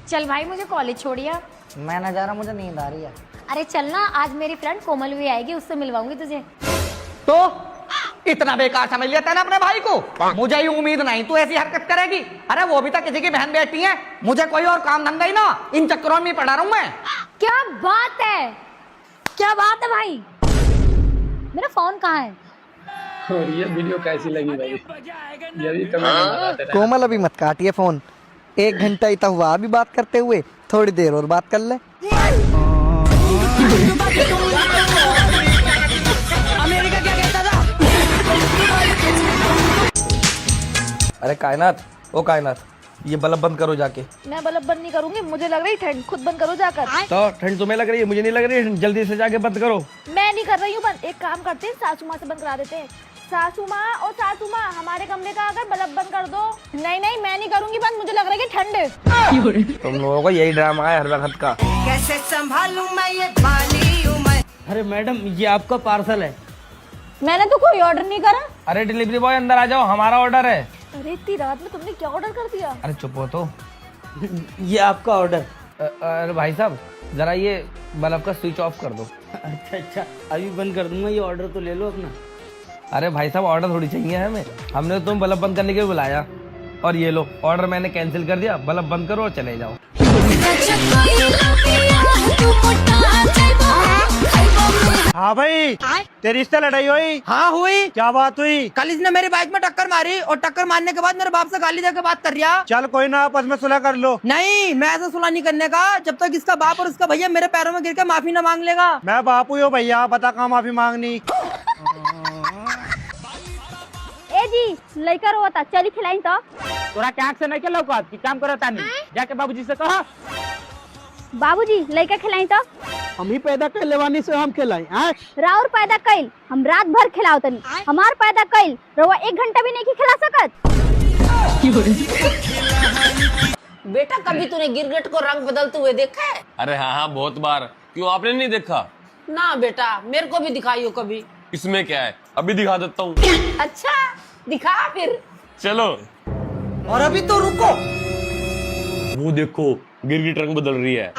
[SPEAKER 3] चल भाई मुझे कॉलेज छोड़िया।
[SPEAKER 2] मैं ना जा रहा, मुझे नींद आ रही है।
[SPEAKER 3] अरे चलना, आज मेरी फ्रेंड कोमल भी आएगी, उससे मिलवाऊंगी तुझे।
[SPEAKER 2] तो इतना बेकार समझ लिया ना अपने भाई को? मुझे ही उम्मीद नहीं तू ऐसी हरकत करेगी। अरे वो भी तो किसी की बहन बेटी है, मुझे कोई और काम धंधा ही ना, इन चक्करों में पड़ा रहूं मैं।
[SPEAKER 3] क्या बात है, क्या बात है भाई। मेरा फोन कहाँ है?
[SPEAKER 22] और ये वीडियो कैसी लगी भाई? ये भी कमेंट।
[SPEAKER 2] कोमल अभी मत काटिए फोन, 1 घंटा ही तो हुआ अभी बात करते हुए, थोड़ी देर और बात कर ले। अमेरिका क्या कहता था?
[SPEAKER 4] अरे कायनात, ओ कायनात, ये बल्ब बंद करो जाके।
[SPEAKER 21] मैं बल्ब बंद नहीं करूंगी, मुझे लग रही ठंड, खुद बंद करो जाकर।
[SPEAKER 4] तो ठंड तुम्हें लग रही है, मुझे नहीं लग रही है, जल्दी से जाके बंद करो।
[SPEAKER 21] मैं नहीं कर रही हूँ बंद, एक काम करते हैं सासू माँ से बंद करा देते हैं। सासू माँ हमारे कमरे का अगर बल्ब बंद कर दो। नहीं नहीं मैं नहीं करूंगी बंद, मुझे लग रहा है कि ठंड है।
[SPEAKER 4] तुम लोगों को यही ड्रामा है हर वक्त का।
[SPEAKER 15] कैसे संभालूं मैं ये बाली हूं मैं।
[SPEAKER 4] अरे मैडम ये आपका पार्सल है।
[SPEAKER 21] मैंने तो कोई ऑर्डर नहीं करा।
[SPEAKER 4] अरे डिलीवरी बॉय अंदर आ जाओ, हमारा ऑर्डर है।
[SPEAKER 21] अरे इतनी रात में तुमने क्या ऑर्डर कर दिया?
[SPEAKER 1] अरे चुप हो तो।
[SPEAKER 2] ये आपका ऑर्डर।
[SPEAKER 1] अरे भाई साहब जरा ये बल्ब का स्विच ऑफ कर दो।
[SPEAKER 2] अच्छा अभी बंद कर दूंगा, ये ऑर्डर तो ले लो अपना।
[SPEAKER 1] अरे भाई साहब ऑर्डर थोड़ी चाहिए हमें, हमने तुम बल्ब बंद करने के लिए बुलाया और ये लो ऑर्डर मैंने कैंसिल कर दिया, बल्ब बंद करो और चले जाओ।
[SPEAKER 4] हाँ भाई, तेरी इससे लड़ाई हुई?
[SPEAKER 2] हाँ हुई।
[SPEAKER 4] क्या बात हुई?
[SPEAKER 2] कल इसने मेरी बाइक में टक्कर मारी और टक्कर मारने के बाद मेरे बाप से गाली देकर बात कर रहा।
[SPEAKER 4] चल कोई ना, आपस में सुलह कर लो।
[SPEAKER 2] नहीं, मैं ऐसा सुलह नहीं करने का जब तक इसका बाप और उसका भैया मेरे पैरों में गिर के माफी न मांग लेगा।
[SPEAKER 4] मैं बापू ही हूँ भैया, बता कहाँ माफी मांगनी।
[SPEAKER 21] ए जी लड़का रोता, चली खिलाई तो।
[SPEAKER 1] तोरा क्या से नहीं के लौका की काम करो तानी, जाके बाबूजी से कहा।
[SPEAKER 21] बाबूजी लड़का खिलाई तो।
[SPEAKER 2] हम ही पैदा कर लेवानी से हम खिलाई।
[SPEAKER 21] राउर पैदा कइल हम रात भर खिलाओ तनी, हमार पैदा कइल रवा 1 घंटा भी नहीं खिला सकत।
[SPEAKER 20] बेटा कभी तूने गिरगिट को रंग बदलते हुए देखा है?
[SPEAKER 4] अरे हाँ बहुत बार। क्यों आपने नहीं देखा?
[SPEAKER 20] ना बेटा, मेरे को भी दिखाइयो कभी।
[SPEAKER 4] इसमें क्या है, अभी दिखा देता हूँ।
[SPEAKER 20] अच्छा दिखा फिर।
[SPEAKER 4] चलो।
[SPEAKER 2] और अभी तो रुको,
[SPEAKER 4] वो देखो गिरगिट रंग बदल रही है।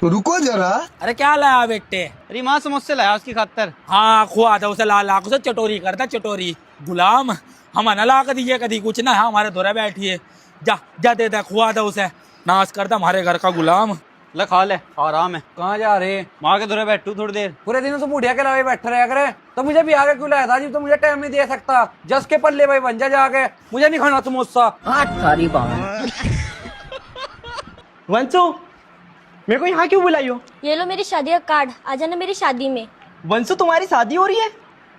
[SPEAKER 10] रुको जरा।
[SPEAKER 2] अरे क्या लाया बेटे? अरे माँ समोसे लाया उसकी खातर। हाँ खुआ था उसे, लाख उसे चटोरी करता चटोरी। गुलाम हम न ला कर दीजिए कभी कुछ ना, हमारे धोरे बैठिए। जा जा दे दे, खुआ था उसे, नाश करता हमारे घर का गुलाम। ले खा ले, आराम है। कहाँ जा रहे? माँ के धोरे बैठू थोड़ी देर।
[SPEAKER 1] पूरे दिन तो बुढ़िया के लावे बैठे रहा करे, तो मुझे भी आगे क्यों लाया था जी? तो मुझे टाइम नहीं दे सकता, जस के पल्ले भाई बन जा जाके, मुझे नहीं खाना समोसा।
[SPEAKER 2] वंशु मेरे को यहाँ क्यों बुलाई हो?
[SPEAKER 21] ये लो मेरी शादी का कार्ड, आ जाना मेरी शादी में।
[SPEAKER 2] वंशु तुम्हारी शादी हो रही है?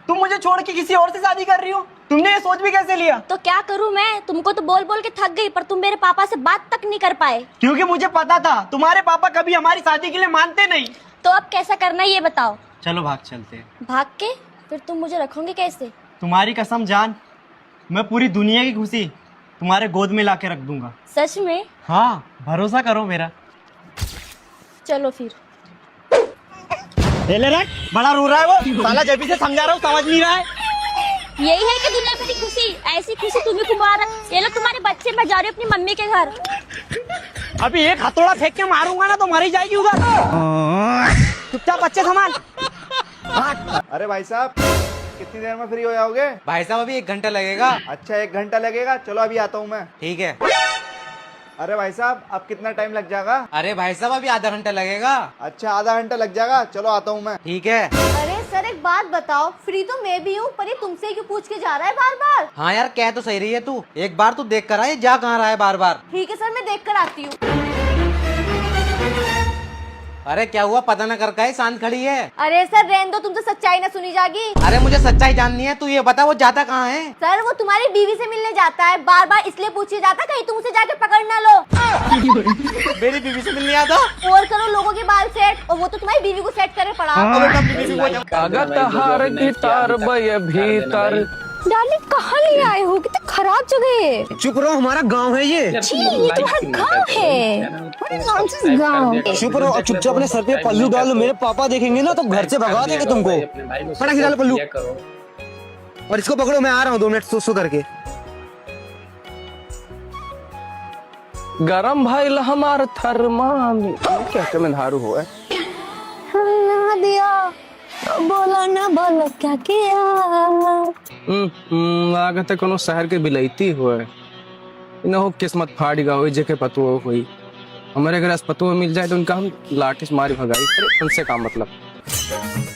[SPEAKER 2] तुम मुझे छोड़ के किसी और से शादी कर रही हो? तुमने ये सोच भी कैसे लिया?
[SPEAKER 21] तो क्या करूं मैं, तुमको तो बोल बोल के थक गई, पर तुम मेरे पापा से बात तक नहीं कर पाए।
[SPEAKER 2] क्योंकि मुझे पता था तुम्हारे पापा कभी हमारी शादी के लिए मानते नहीं।
[SPEAKER 21] तो अब कैसा करना है ये बताओ।
[SPEAKER 2] चलो भाग चलते हैं।
[SPEAKER 21] भाग के? फिर तुम मुझे रखोगे कैसे?
[SPEAKER 2] तुम्हारी कसम जान, मैं पूरी दुनिया की खुशी तुम्हारे गोद में लाके रख दूंगा।
[SPEAKER 21] सच में?
[SPEAKER 2] हाँ भरोसा करो मेरा।
[SPEAKER 21] चलो फिर।
[SPEAKER 2] ले रख, बड़ा रो रहा है वो साला, जब से समझा रहा हूँ समझ नहीं रहा है।
[SPEAKER 21] यही है कि दुनिया की खुशी, ऐसी खुशी तुम्हें कुमार। ये लो तुम्हारे बच्चे, मैं जा रही हूँ अपनी मम्मी के घर।
[SPEAKER 2] अभी एक हथौड़ा फेंक के मारूंगा ना तो मरी जाएगी उधर। चुपचाप बच्चे संभाल।
[SPEAKER 12] अरे भाई साहब कितनी देर में फ्री हो जाओगे?
[SPEAKER 2] भाई साहब अभी 1 घंटा लगेगा।
[SPEAKER 12] अच्छा 1 घंटा लगेगा, चलो अभी आता हूँ मैं।
[SPEAKER 2] ठीक है।
[SPEAKER 12] अरे भाई साहब अब कितना टाइम लग जाएगा?
[SPEAKER 2] अरे भाई साहब अभी आधा घंटा लगेगा।
[SPEAKER 12] अच्छा आधा घंटा लग जाएगा, चलो आता हूँ मैं।
[SPEAKER 2] ठीक है।
[SPEAKER 21] अरे सर एक बात बताओ, फ्री तो मैं भी हूँ, पर ये तुमसे क्यों पूछ के जा रहा है बार बार?
[SPEAKER 2] हाँ यार कह तो सही रही है तू, एक बार तू देख कर आए, जा कहाँ रहा है बार बार।
[SPEAKER 21] ठीक है सर मैं देख कर आती हूँ।
[SPEAKER 2] अरे क्या हुआ, पता न कर है, शांत खड़ी है।
[SPEAKER 21] अरे सर रहने दो, तुमसे सच्चाई ना सुनी जाएगी।
[SPEAKER 2] अरे मुझे सच्चाई जाननी है, तू ये बता वो जाता कहाँ है?
[SPEAKER 21] सर वो तुम्हारी बीवी से मिलने जाता है, बार बार इसलिए पूछे जाता कहीं तुम उसे जाके पकड़ ना लो।
[SPEAKER 2] मेरी बीवी से मिलने आता?
[SPEAKER 21] और करो लोगों के बाल सेट, और वो तो तुम्हारी बीवी को सेट करे पड़ा। डार्लिंग कहाँ ले आए हो, कितना खराब जगह है।
[SPEAKER 2] चुप रहो, हमारा गांव है ये।
[SPEAKER 21] ये तुम्हारा गांव है? गांव।
[SPEAKER 2] चुप रहो और चुपचाप अपने सर पे पल्लू डाल लो, मेरे पापा देखेंगे ना तो घर से भगा देंगे तुमको। फटाक से डालो पल्लू और इसको पकड़ो, मैं आ रहा हूँ 2 मिनट सो करके।
[SPEAKER 1] गरम भाई हमार थर्मामीटर क्या में धारू हो है?
[SPEAKER 21] दिया बोला ना बोलो क्या किया।
[SPEAKER 1] लागत है कोनो शहर के बिलैती हुए न हो, किस्मत फाड़ी गा हुई जेके पतुओ हुई। हमारे घर पतुओ मिल जाए तो उनका हम लाठी से मारी भगाई, उनसे काम मतलब।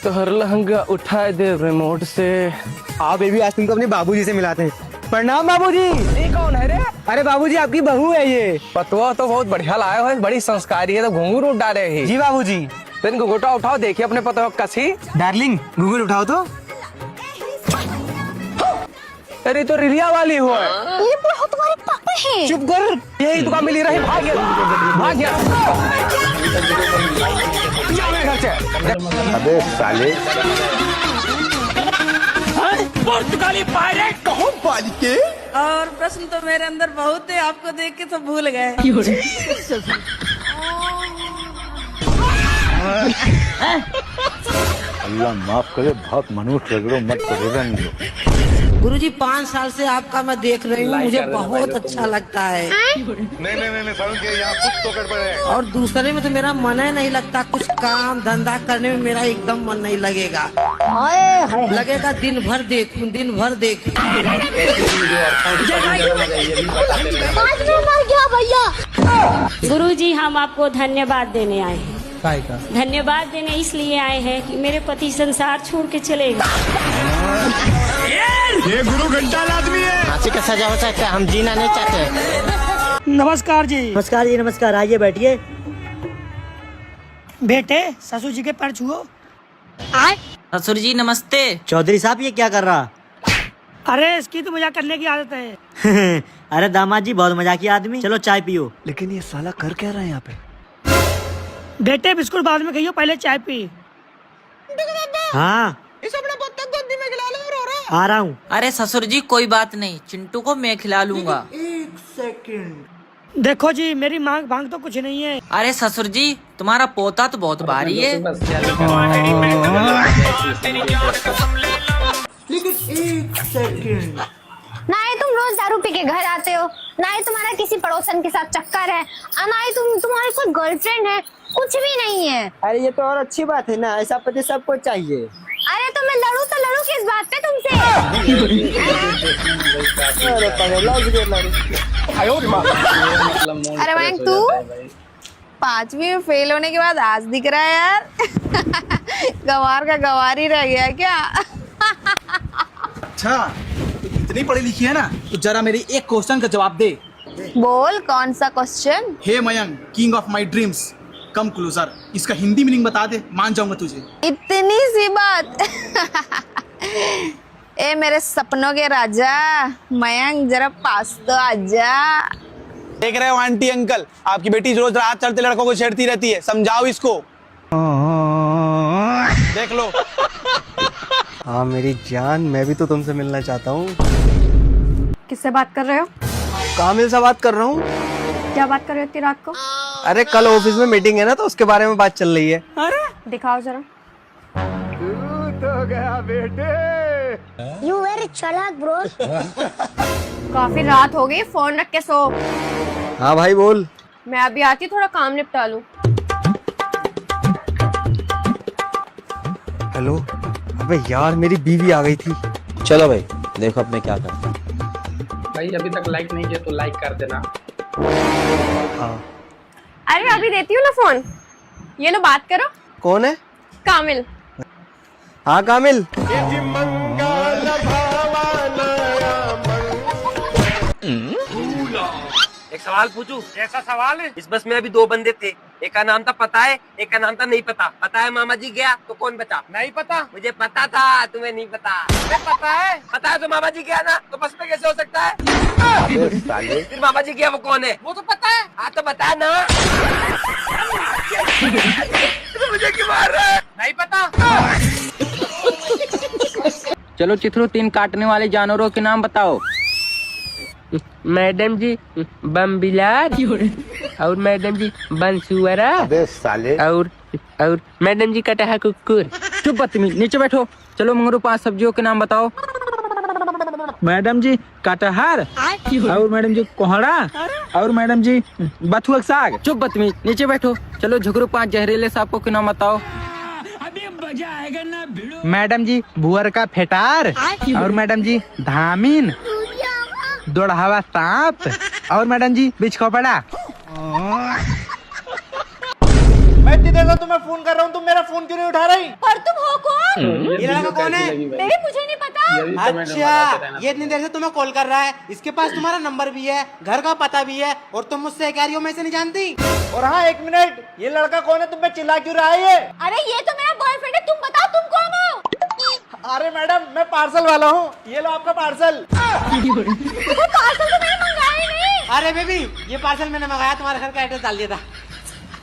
[SPEAKER 1] तो हर लहंगा उठाए दे रिमोट से।
[SPEAKER 2] आप बेबी आज तुमको अपने बाबूजी से मिलाते हैं। प्रणाम बाबूजी।
[SPEAKER 1] ये कौन है रे?
[SPEAKER 2] अरे बाबूजी आपकी बहू है ये।
[SPEAKER 1] पतुआ तो बहुत बढ़िया लाए हो, बड़ी संस्कारी है, तो घुंघरू उठ डाले है।
[SPEAKER 2] जी बाबूजी।
[SPEAKER 1] तो इनको घुटा उठाओ, देखिए अपने पतुआ कसी।
[SPEAKER 2] डार्लिंग घुंघरू उठाओ तो।
[SPEAKER 1] अरे तो रिरिया वाली हो।
[SPEAKER 21] ये बुढ़ा तुम्हारे पापा हैं।
[SPEAKER 2] चुप कर,
[SPEAKER 1] यही दुकान मिली रही, भाग गया भाग गया। घर से।
[SPEAKER 12] अबे साले
[SPEAKER 2] पुर्तगाली पायरेट कहूँ पाली के।
[SPEAKER 15] और प्रश्न तो मेरे अंदर बहुत है, आपको देख के तो भूल गए।
[SPEAKER 11] अल्लाह माफ करे, बहुत मनुष्य रगड़ो मत करो।
[SPEAKER 5] गुरुजी 5 साल से आपका मैं देख रही हूँ, मुझे बहुत अच्छा लगता है।
[SPEAKER 13] नहीं सारुण के यहाँ कुछ तो गड़बड़ है।
[SPEAKER 5] और दूसरे में तो मेरा मन ही नहीं लगता, कुछ काम धंधा करने में मेरा एकदम मन नहीं लगेगा। लगेगा दिन भर देखूं, दिन भर देखूं।
[SPEAKER 23] 5 मिनट मर गया भैया।
[SPEAKER 21] गुरुजी हम आपको धन्यवाद देने आए हैं।
[SPEAKER 2] काय का?
[SPEAKER 21] धन्यवाद देने इसलिए आए हैं कि मेरे पति संसार छोड़ के चले गए।
[SPEAKER 13] ये गुरु घंटाल आदमी है।
[SPEAKER 5] फांसी का सजा हो सकता है, हम जीना नहीं चाहते।
[SPEAKER 2] नमस्कार जी।
[SPEAKER 8] नमस्कार जी, नमस्कार। आइए बैठिए।
[SPEAKER 2] बेटे ससुर जी के पैर छुओ।
[SPEAKER 6] ससुर जी नमस्ते।
[SPEAKER 8] चौधरी साहब ये क्या कर रहा?
[SPEAKER 2] अरे इसकी तो मजाक करने की आदत है।
[SPEAKER 8] अरे दामाद जी बहुत मजाकी आदमी। चलो चाय पियो।
[SPEAKER 10] लेकिन ये साला कर क्या रहा है यहाँ पे?
[SPEAKER 2] बेटे बिस्कुट बाद में खाइयो, पहले चाय पी।
[SPEAKER 8] हाँ
[SPEAKER 2] इस अपने बत्तख गोदी में खिला लो और हो रहा है।
[SPEAKER 8] आ रहा हूँ।
[SPEAKER 6] अरे ससुर जी कोई बात नहीं, चिंटू को मैं खिला लूंगा।
[SPEAKER 8] 1 सेकंड।
[SPEAKER 2] देखो जी मेरी मांग भांग तो कुछ नहीं है।
[SPEAKER 6] अरे ससुर जी तुम्हारा पोता तो बहुत भारी है।
[SPEAKER 8] लेकिन 1 सेकंड।
[SPEAKER 3] ना ही तुम रोज दारू पी के घर आते हो, ना ही तुम्हारा किसी पड़ोसन के साथ चक्कर है, और ना ही तुम्हारी कोई गर्लफ्रेंड है, कुछ भी नहीं है।
[SPEAKER 8] अरे ये तो और अच्छी बात है ना, ऐसा पति सबको चाहिए।
[SPEAKER 3] अरे तो मैं लड़ू तो लड़ू किस बात पे तुमसे?
[SPEAKER 16] अरे मयंक तू 5वीं में फेल होने के बाद आज दिख रहा है यार। गंवार का गंवार ही रह गया क्या?
[SPEAKER 2] अच्छा इतनी पढ़ी लिखी है ना, तो जरा मेरी एक क्वेश्चन का जवाब दे।
[SPEAKER 16] बोल कौन सा question?
[SPEAKER 2] Hey Mayank, king of my dreams, come closer, इसका हिंदी मीनिंग बता दे, मान जाऊंगा तुझे।
[SPEAKER 16] इतनी सी बात। ए मेरे सपनों के राजा मयंक, जरा पास तो आजा।
[SPEAKER 4] देख रहे हो आंटी अंकल, आपकी बेटी रोज रात चलते लड़कों को छेड़ती रहती है, समझाओ इसको। देख लो।
[SPEAKER 10] हाँ मेरी जान, मैं भी तो तुमसे मिलना चाहता हूँ।
[SPEAKER 21] किससे बात कर रहे हो?
[SPEAKER 10] कामिल से बात कर रहा हूँ।
[SPEAKER 21] क्या बात कर रहे हो इतनी रात को?
[SPEAKER 10] अरे कल ऑफिस में मीटिंग है ना, तो उसके बारे में बात चल रही है।
[SPEAKER 21] अरे दिखाओ जरा।
[SPEAKER 13] तो गया बेटे।
[SPEAKER 3] यू वेरी चालाक ब्रो।
[SPEAKER 21] काफी रात हो गई, फोन रख के सो।
[SPEAKER 10] हाँ भाई बोल।
[SPEAKER 21] मैं अभी आती, थोड़ा काम निपटा लूं।
[SPEAKER 10] हेलो। अबे यार मेरी बीवी आ गई थी।
[SPEAKER 12] चलो भाई देखो अब मैं क्या करता हूँ।
[SPEAKER 22] भाई अभी तक लाइक नहीं किया तो लाइक कर देना।
[SPEAKER 10] हाँ।
[SPEAKER 21] अरे अभी देती हूँ ना फोन, ये लो बात करो।
[SPEAKER 10] कौन है?
[SPEAKER 21] कामिल।
[SPEAKER 10] हाँ कामिल।
[SPEAKER 4] एक सवाल पूछूं? ऐसा सवाल है? इस बस में अभी 2 बंदे थे, एक का नाम था पता है, एक का नाम था नहीं पता। पता है मामा जी गया तो कौन बचा? नहीं पता। मुझे पता था, तुम्हें नहीं पता। पता है? पता है तो मामा जी गया ना, तो बस में कैसे हो सकता है? फिर मामा जी गया वो कौन है? वो तो पता है। हाँ तो बता ना। तो मुझे क्यों मार रहा है? नहीं पता।
[SPEAKER 6] चलो चित्रू 3 काटने वाले जानवरों के नाम बताओ। मैडम जी बम बिलार, और मैडम जी बंसुअरा, और मैडम जी कटहा कुकुर। चुप बदतमीज, नीचे बैठो। चलो मंगरू 5 सब्जियों के नाम बताओ।
[SPEAKER 2] मैडम जी कटहर, और मैडम जी कोहड़ा, और मैडम जी बथुआ साग।
[SPEAKER 6] चुप बदतमीज, नीचे बैठो। चलो झुगरू 5 जहरीले सांपों के नाम बताओ।
[SPEAKER 2] मैडम जी भुअर का फेटार, और मैडम जी धामीन, दौड़ावा सांप, और मैडम जी बिचखोपड़ा। मैं इतनी देर से तुम्हें फोन कर रहा हूँ, तुम मेरा फोन क्यों नहीं उठा रही?
[SPEAKER 21] पर तुम हो कौन?
[SPEAKER 2] ये लड़का कौन है?
[SPEAKER 21] बेबी मुझे नहीं पता।
[SPEAKER 2] अच्छा, ये इतनी देर से तुम्हें कॉल कर रहा है, इसके पास तुम्हारा नंबर भी है, घर का पता भी है, और तुम मुझसे कह रही हो मैं इसे नहीं जानती? और हाँ 1 मिनट, ये लड़का कौन है? तुम पे चिल्ला क्यों रहा है ये?
[SPEAKER 21] अरे ये तो मेरा बॉयफ्रेंड है, तुम बताओ तुम कौन हो?
[SPEAKER 2] अरे मैडम मैं पार्सल वाला हूँ, ये लो आपका पार्सल।
[SPEAKER 21] पार्सल तो मैंने मंगाया ही नहीं।
[SPEAKER 2] अरे बेबी ये पार्सल मैंने मंगाया, तुम्हारे घर का एड्रेस डाल दिया था।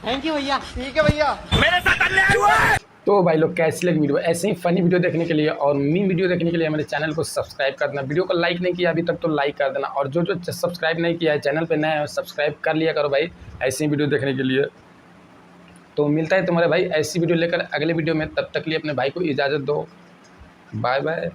[SPEAKER 2] थैंक यू भैया। ठीक है भैया। मेरे साथ अन्याय हुआ है।
[SPEAKER 22] तो भाई लोग कैसी लगी वीडियो? ऐसे ही फनी वीडियो देखने के लिए और मीम वीडियो देखने के लिए हमारे चैनल को सब्सक्राइब कर देना। वीडियो को लाइक नहीं किया अभी तक तो लाइक कर देना, और जो सब्सक्राइब नहीं किया है चैनल पे नया है सब्सक्राइब कर लिया करो भाई, ऐसी वीडियो देखने के लिए। तो मिलता है तुम्हारे भाई ऐसी वीडियो लेकर अगले वीडियो में, तब तक के लिए अपने भाई को इजाज़त दो। Bye bye.